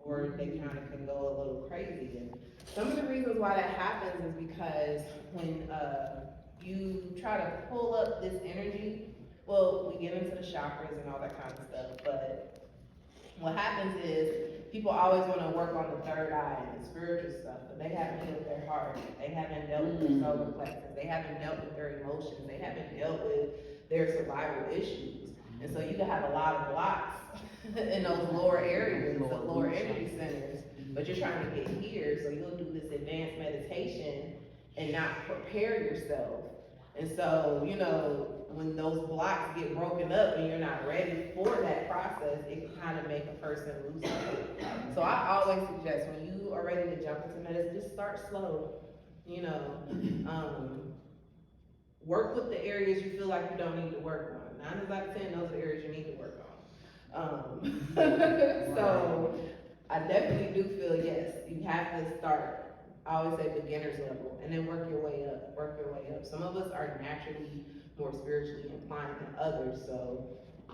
or they kind of can go a little crazy. And some of the reasons why that happens is because when you try to pull up this energy, well, we get into the chakras and all that kind of stuff, but what happens is people always want to work on the third eye and the spiritual stuff, but they haven't healed their heart. They haven't dealt with their solar plexus. They haven't dealt with their emotions. They haven't dealt with their survival issues. And so you can have a lot of blocks in those lower areas, the lower energy centers, but you're trying to get here, so you'll do this advanced meditation and not prepare yourself. And so, you know, when those blocks get broken up and you're not ready for that process, it can kind of make a person lose it. So I always suggest when you are ready to jump into medicine, just start slow, you know. Work with the areas you feel like you don't need to work on. 9 out of 10, those are the areas you need to work on. So I definitely do feel, yes, you have to start, I always say beginner's level, and then work your way up. Some of us are naturally more spiritually inclined than others, so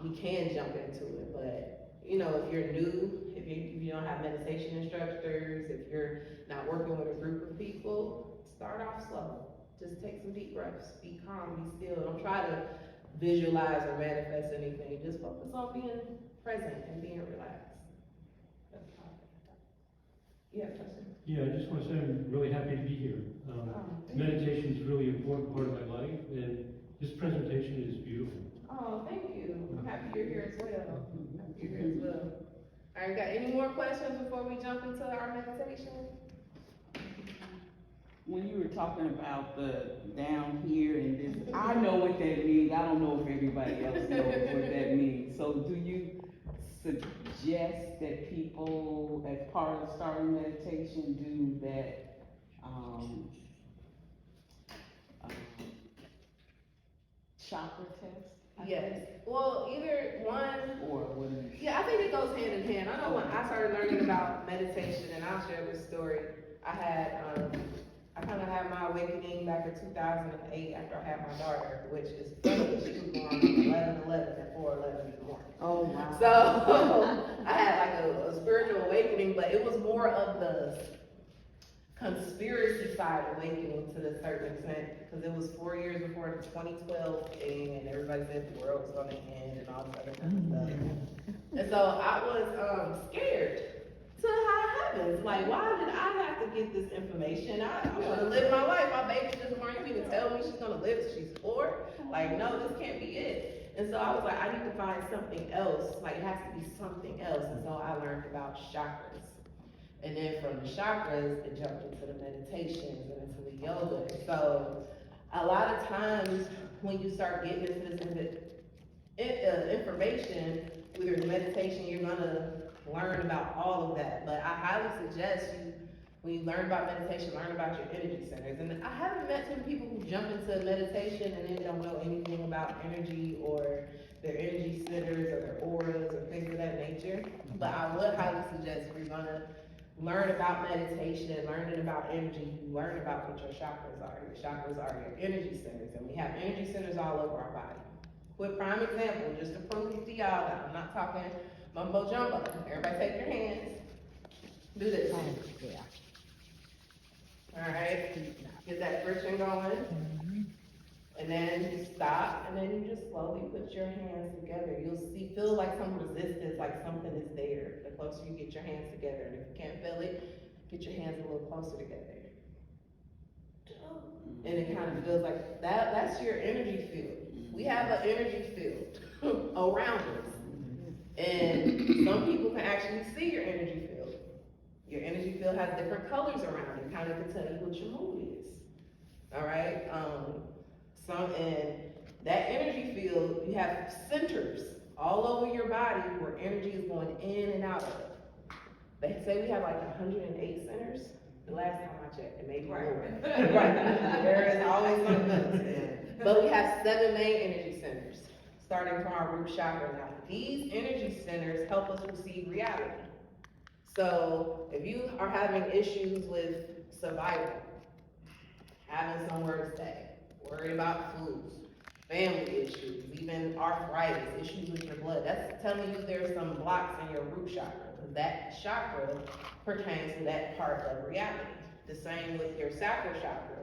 we can jump into it. But, you know, if you're new, if you don't have meditation instructors, if you're not working with a group of people, start off slow. Just take some deep breaths, be calm, be still. Don't try to visualize or manifest anything. Just focus on being present and being relaxed. That's all. Yeah, question? Yeah, I just want to say I'm really happy to be here. Meditation is really an important part of my life, and this presentation is beautiful. Oh, thank you. I'm happy you're here as well. All right, got any more questions before we jump into our meditation? When you were talking about the down here and this, I know what that means. I don't know if everybody else knows what that means. So do you suggest that people, as part of starting meditation, do that chakra test? Yes. Well, either one Or what do you? Yeah, I think it goes hand in hand. I know when I started learning about meditation, and I'll share this story. I kind of had my awakening back in 2008 after I had my daughter, which is funny. She was born on 11/11 at 4:11 in the morning. Oh wow. So I had like a spiritual awakening, but it was more of the conspiracy side awakening to a certain extent, because it was 4 years before the 2012 thing, and everybody said the world was going to end and all this other kind of stuff. And so I was scared to how it happens. Like, why did I have to get this information? I want to live my life. My baby just born. You mean to tell me she's going to live till she's 4? Like, no, this can't be it. And so I was like, I need to find something else. Like, it has to be something else. And so I learned about chakras. And then from the chakras, it jumped into the meditations and into the yoga. So a lot of times when you start getting into this information, whether it's meditation, you're gonna learn about all of that. But I highly suggest you, when you learn about meditation, learn about your energy centers. And I haven't met some people who jump into meditation and then don't know anything about energy or their energy centers or their auras or things of that nature. But I would highly suggest if you're gonna learn about meditation, learning about energy, you learn about what your chakras are. Your chakras are your energy centers, and we have energy centers all over our body. Quick prime example, just to prove to y'all that I'm not talking mumbo jumbo. Everybody take your hands. Do this. Alright, get that friction going. And then you stop, and then you just slowly put your hands together. You'll feel like some resistance, like something is there. The closer you get your hands together, and if you can't feel it, get your hands a little closer together. And it kind of feels like that's your energy field. We have an energy field around us. And some people can actually see your energy field. Your energy field has different colors around it, kind of can tell you what your mood is. All right? And that energy field, you have centers all over your body where energy is going in and out of. They say we have like 108 centers. The last time I checked, it may be more. Right. There is always something. But we have 7 main energy centers, starting from our root chakra. Now, these energy centers help us receive reality. So if you are having issues with survival, having somewhere to stay, worried about food, family issues, even arthritis, issues with your blood, that's telling you there's some blocks in your root chakra. Because because that chakra pertains to that part of reality. The same with your sacral chakra,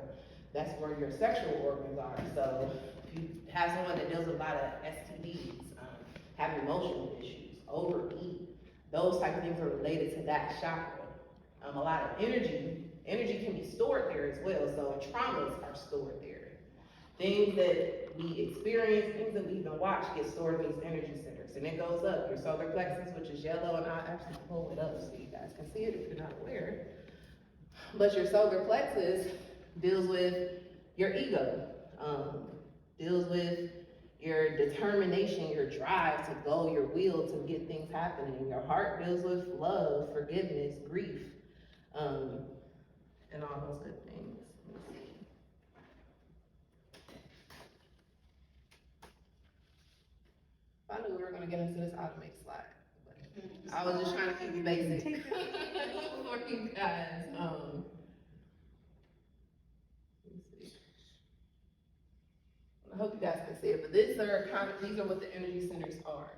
that's where your sexual organs are. So if you have someone that deals with a lot of STDs, have emotional issues, overeat, those type of things are related to that chakra. A lot of energy can be stored there as well, so traumas are stored there. Things that we experience, things that we even watch get stored in these energy centers, and it goes up. Your solar plexus, which is yellow, and I'll actually pull it up so you guys can see it if you're not aware. But your solar plexus deals with your ego, deals with your determination, your drive to go, your will to get things happening. Your heart deals with love, forgiveness, grief, and all those good things. Let's see. If I knew we were gonna get into this, I'd make slide. But I was just trying to keep it basic for you guys. Let's see. I hope you guys can see it, but these are what the energy centers are.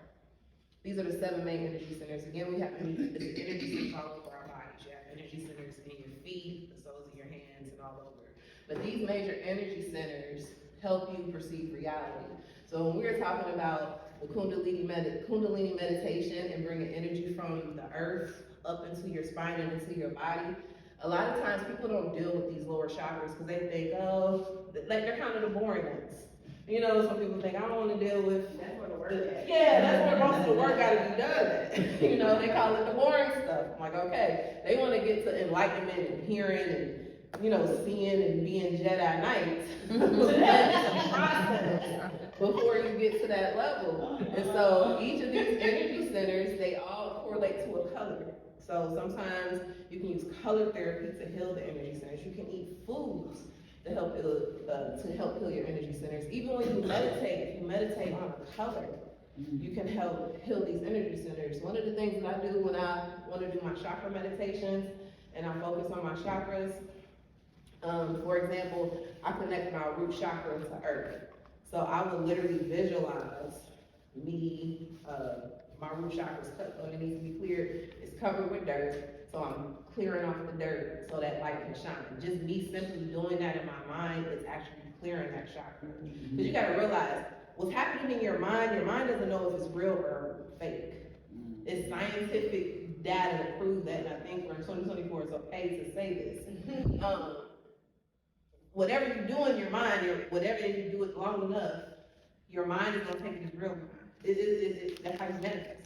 These are the 7 main energy centers. Again, we have energy centers all over our bodies. You have energy centers in your feet, the soles of your hands, and all over. But these major energy centers help you perceive reality. So when we're talking about the Kundalini meditation and bringing energy from the earth up into your spine and into your body, a lot of times people don't deal with these lower chakras because they think, oh, like they're kind of the boring ones. You know, some people think, I don't want to deal with, That's where the work is. yeah, that's where most of the work got to be done. You know, they call it the boring stuff. I'm like, okay, they want to get to enlightenment and hearing and, you know, seeing and being Jedi Knights. That's the process before you get to that level. And so each of these energy centers, they all correlate to a color. So sometimes you can use color therapy to heal the energy centers. You can eat foods to help heal your energy centers. Even when you meditate, if you meditate on a color, you can help heal these energy centers. One of the things that I do when I want to do my chakra meditations and I focus on my chakras, for example, I connect my root chakra to earth. So I will literally visualize me, my root chakra is cut, so it needs to be cleared. It's covered with dirt. So I'm clearing off the dirt so that light can shine. Just me simply doing that in my mind is actually clearing that chakra. Because you gotta realize, what's happening in your mind doesn't know if it's real or fake. It's scientific data to prove that, and I think we're in 2024, it's okay to say this. Whatever you do in your mind, whatever if you do it long enough, your mind is gonna take it as real mind. That's how you manifest.